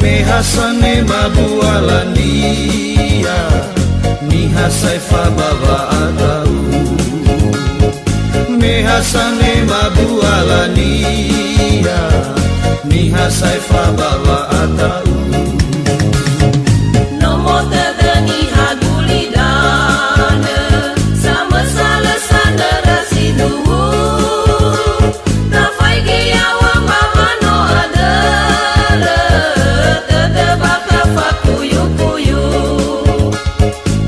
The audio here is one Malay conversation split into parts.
Mehasane mabualania Nihasaifa baba atau Mehasane mabualania Nihasaifa baba atau Nomo tedeni hagulidane Sama salah sandara sinuhu Tafai giyawa mamano adere Tedebaka fakuyu-kuyu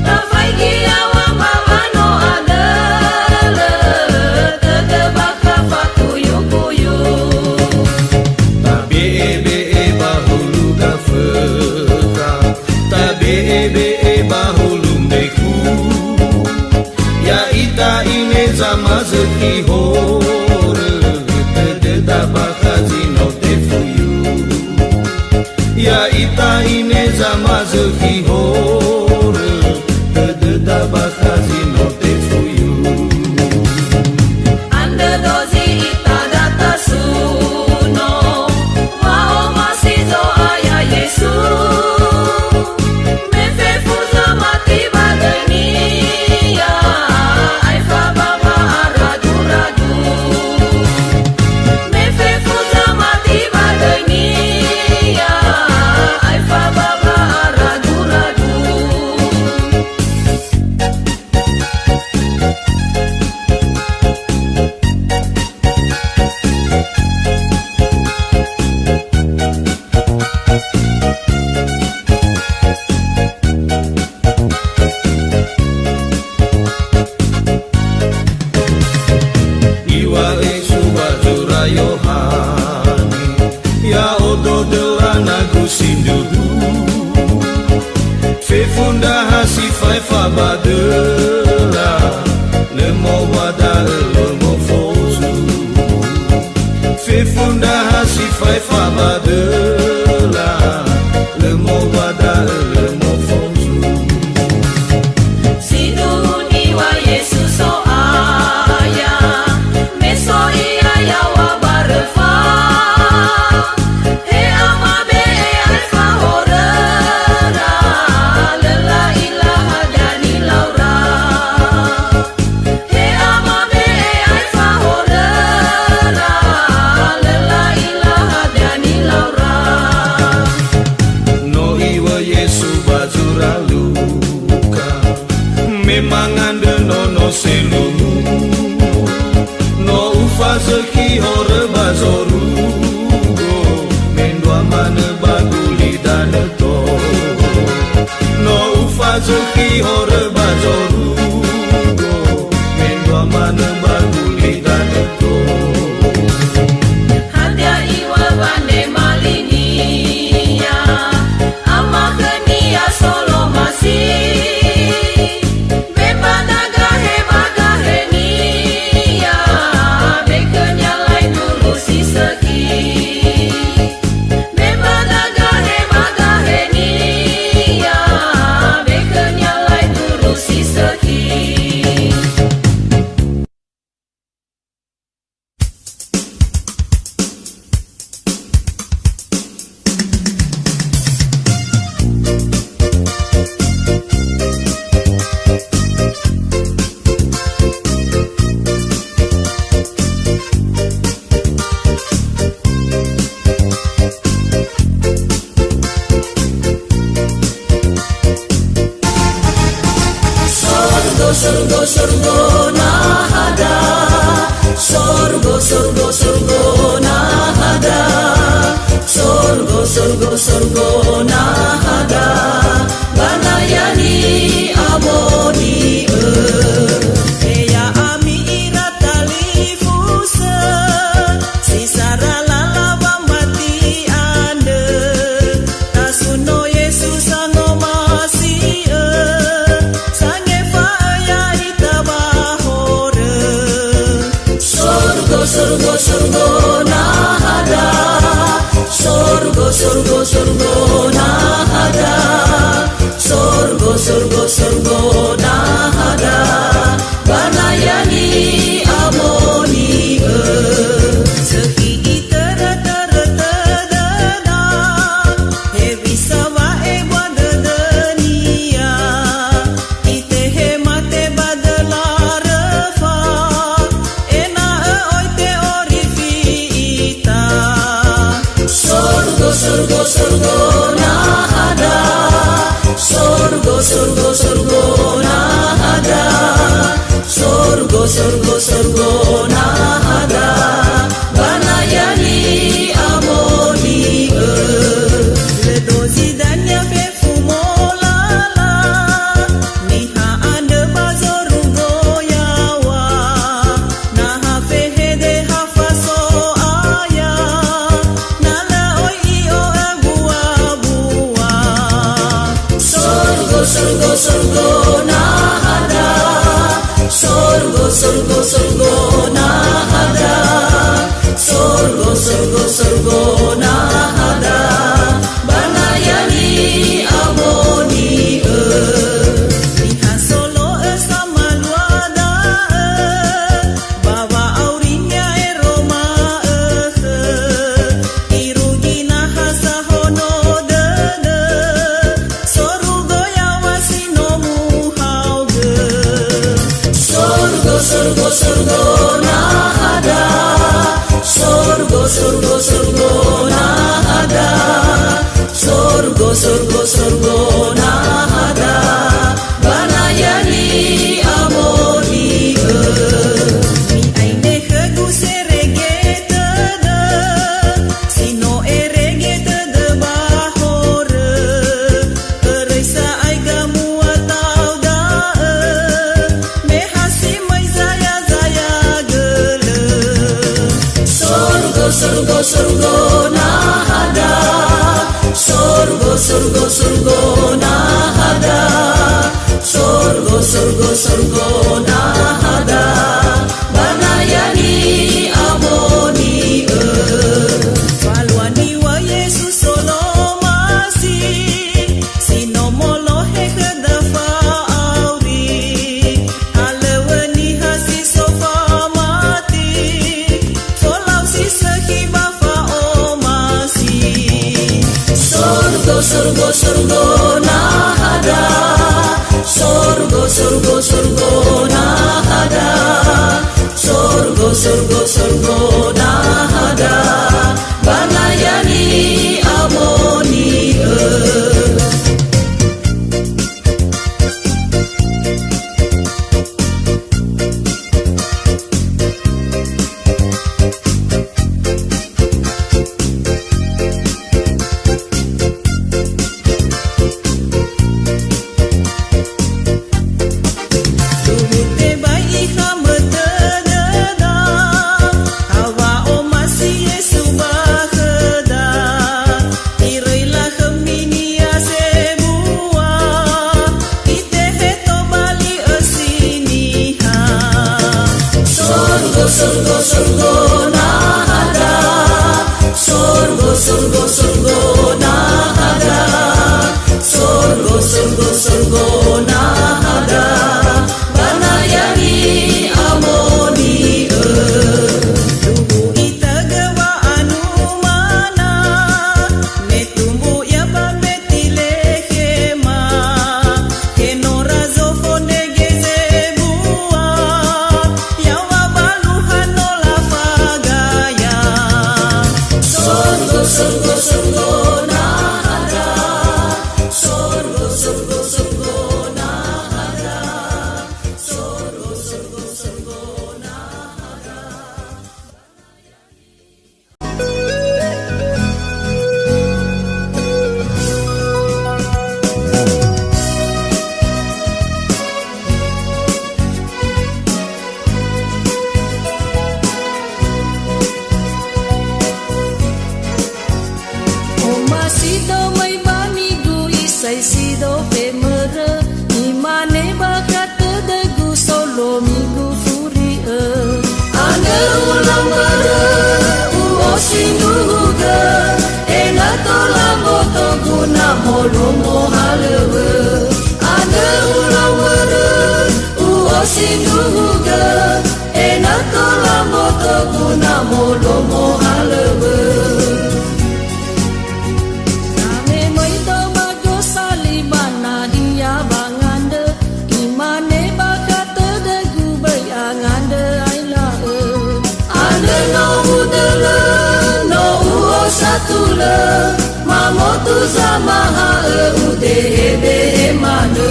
Tafai giyawa mamano adere Tedebaka fakuyu-kuyu Tabe-be bahulu gafeka Tabe-be bahulu meku Ya ita ine zama zeki hore Tededa bakazino tefuyu Ya ita ine zama zeki hore Tededa bakazino tefuyu Anda dozi ita data suno Wao masizo aya Yesu Mefe fuza mati bagani ya Aifa baba aradu-radu Mefe fuza mati bagani ya Aifa baba aradu-radu Iwa subazura yohani Ya odo delana gusinduhu Fefunda hasifai fabadela Lemo wada lemo fozu Fefunda hasifai fabadela Lemo wada lemo fozu Sinuhuni wa Yesus so aya Meso iya ya wa barfa He amabe alfa horera Lela ilaha dani laura He amabe alfa horera Lela ilaha dani laura No iwa Yesu bazura luka Memang anda no selumu No ufazeki hore bazorugo Mendwa mana baguli daneto No ufazeki hore bazorugo Mendwa mana baguli daneto Hadia iwa bande malinia Ama kenia solo masih Bebadaga hebagahe nia Bekenya lai dulu si seki Bebadaga hebagahe nia Bekenya lai dulu si seki Sorgo nahada Sorgo nahada Sorgo nahada Banayani abodi Eya ami iratalifusa Sisara lalawa mati ande Tasuno Yesus ano masih Sorgo nahada Sorgo nahada Sorgo nahada Banayani aboni Seki itara sorgo sorgo nahada banayani amoni Ledozi dan ya fefu molala Niha ande bazoru goyawa Naha fehede hafaso aya Nala oi io bua bua sorgo sorgo sorgo nahada sorgo sorgo sorgo nahada sorgo sorgo sorgo nahada banayani amoni Niha solo sama luada Bawa aurinya eroma Irugi naha sahono dede Soru goyawa sinomu hauge sorgo sorgo sorgo nahada sorgo sorgo sorgo nahada sorgo sorgo sorgo nahada banayani amoni Mi aine hegu seregete de Sino eregete de bahore Ereisa aiga muatau da Mehasi mai zaya zaya gele sorgo sorgo sorgo nahada sorgo sorgo sorgo nahada sorgo sorgo sorgo nahada banayani amoni Walwani wa Yesus solo masih Sino molo heke dafa auri Halewani hasi sofa mati Folau si sehiba fa o masih sorgo sorgo sorgo nahada sorgo sorgo sorgo nahada sorgo sorgo sorgo nahada banayani amoni Tuhute bai iha metededa Hawa o masih Yesu baheda Irailah keminia sebua Ite heto bali esiniha sorgo sorgo sorgo nahada sorgo sorgo sorgo nahada sorgo sorgo sorgo nahada banayani amoni Tubuh ita gawa anu mana Netumbu ya babeti lehema Kenora zofone geze bua Yawa baluhan nola fagaya sorgo sorgo sorgo nahada sorgo sorgo sorgo nahada sorgo sorgo sorgo nahada O masido may bamigu isay sido femere Imane bakata dagu solo migu furi ane ulang mere uo sinduga ena tolambo toguna molomo halewe ane ulang mere uo sinduga ena tolambo toguna molomo halewe Name may tobago salibana hiya bangande Imane bakata dagu bayangande ay lae ane no udele no uo satule mamotu zamaha udebe mane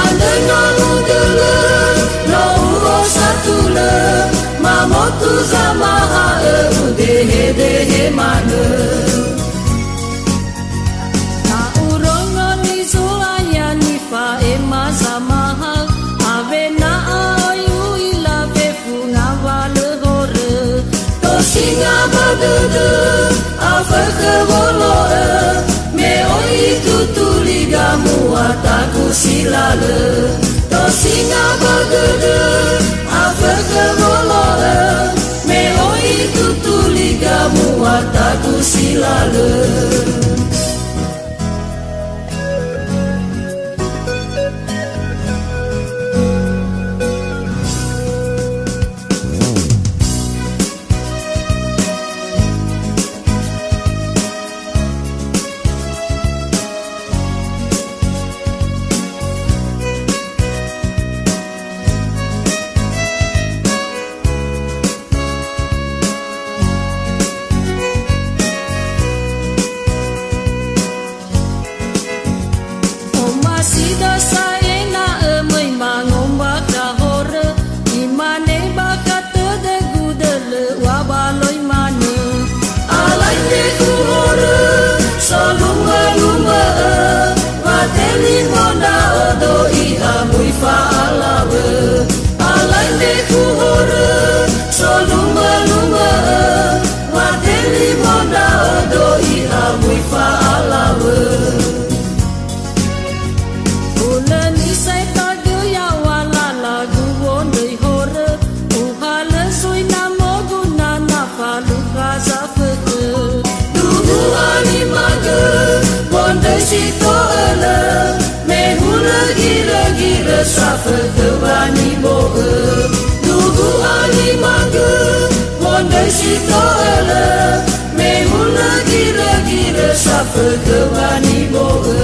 ane no udele no uo satule de he mana Na urongo ni zoaya ni fa e mazamaha ave na ayu ila ve funga wale hore to singa badede ava ke bolo me oi tutuliga muataku silale to singa badede ava ke bolo me oi tutuliga muataku silale Safa kewani boe Dugu ani mangge Wondai sito ele Mehula gira-gira Safa kewani boe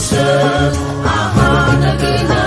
Aha, nagina,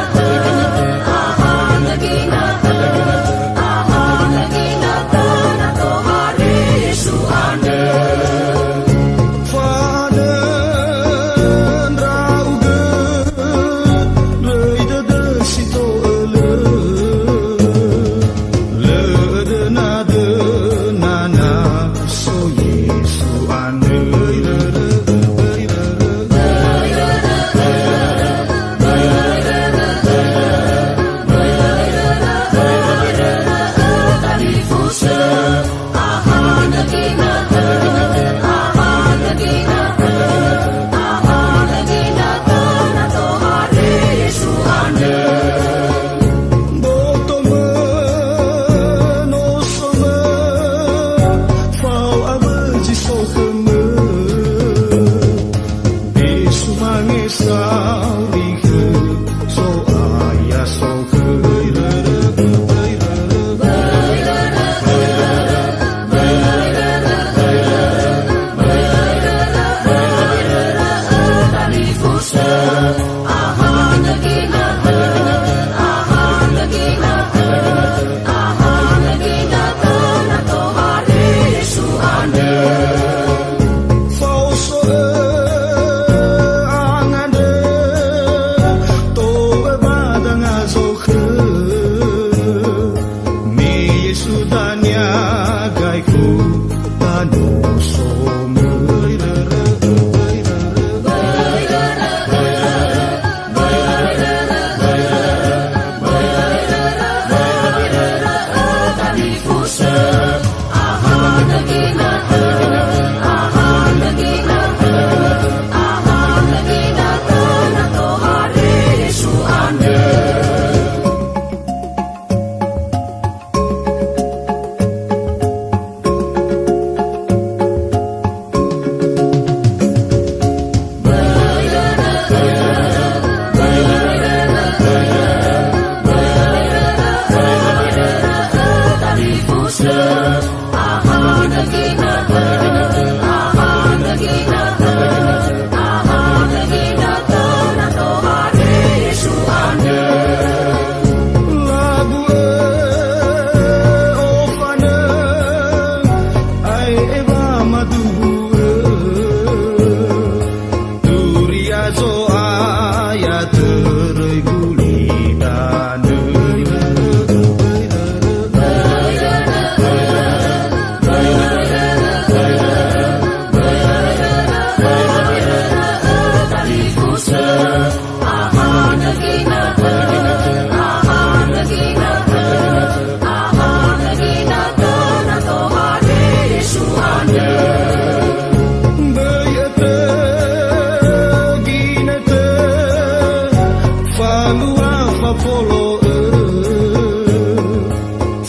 fa polo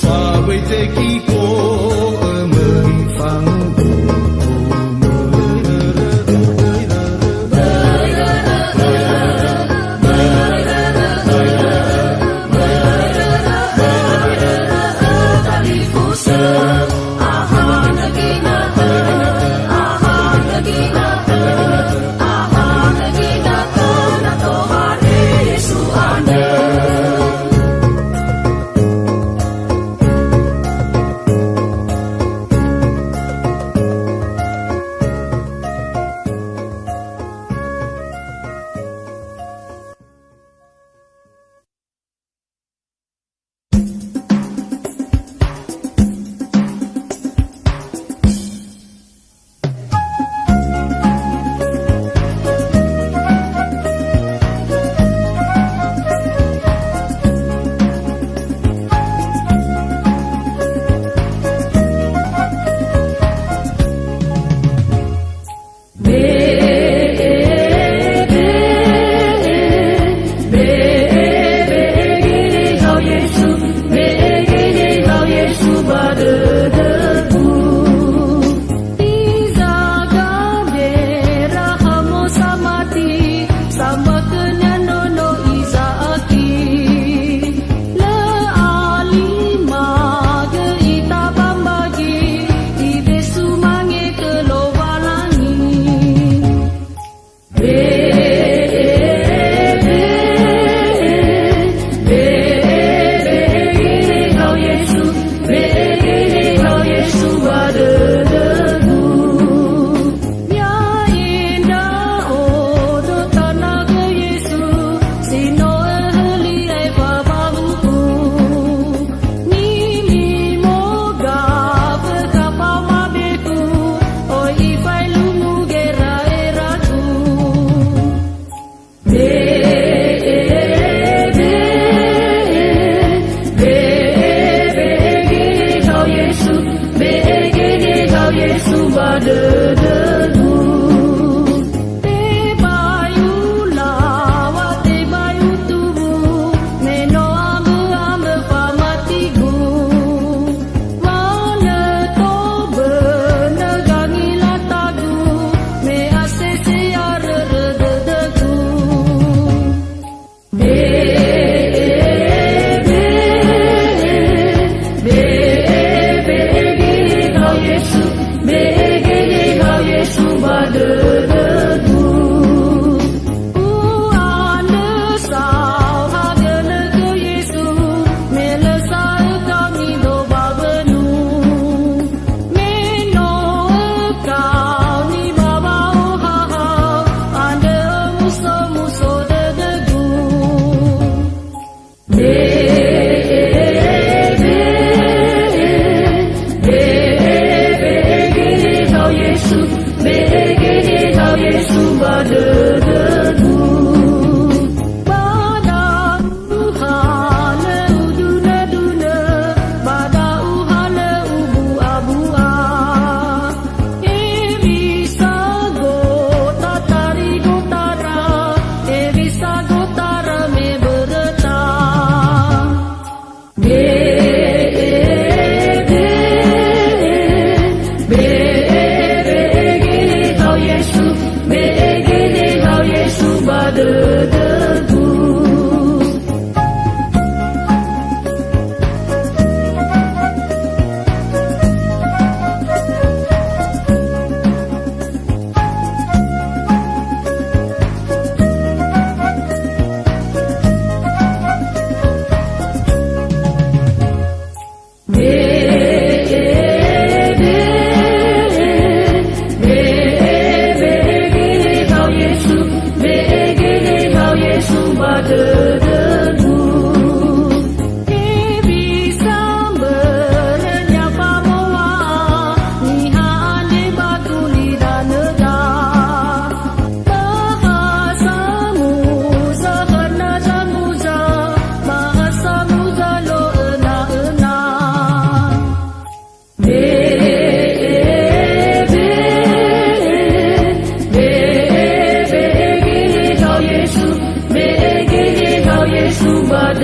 fa wei te ki ko mei fang Yesu anda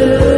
ada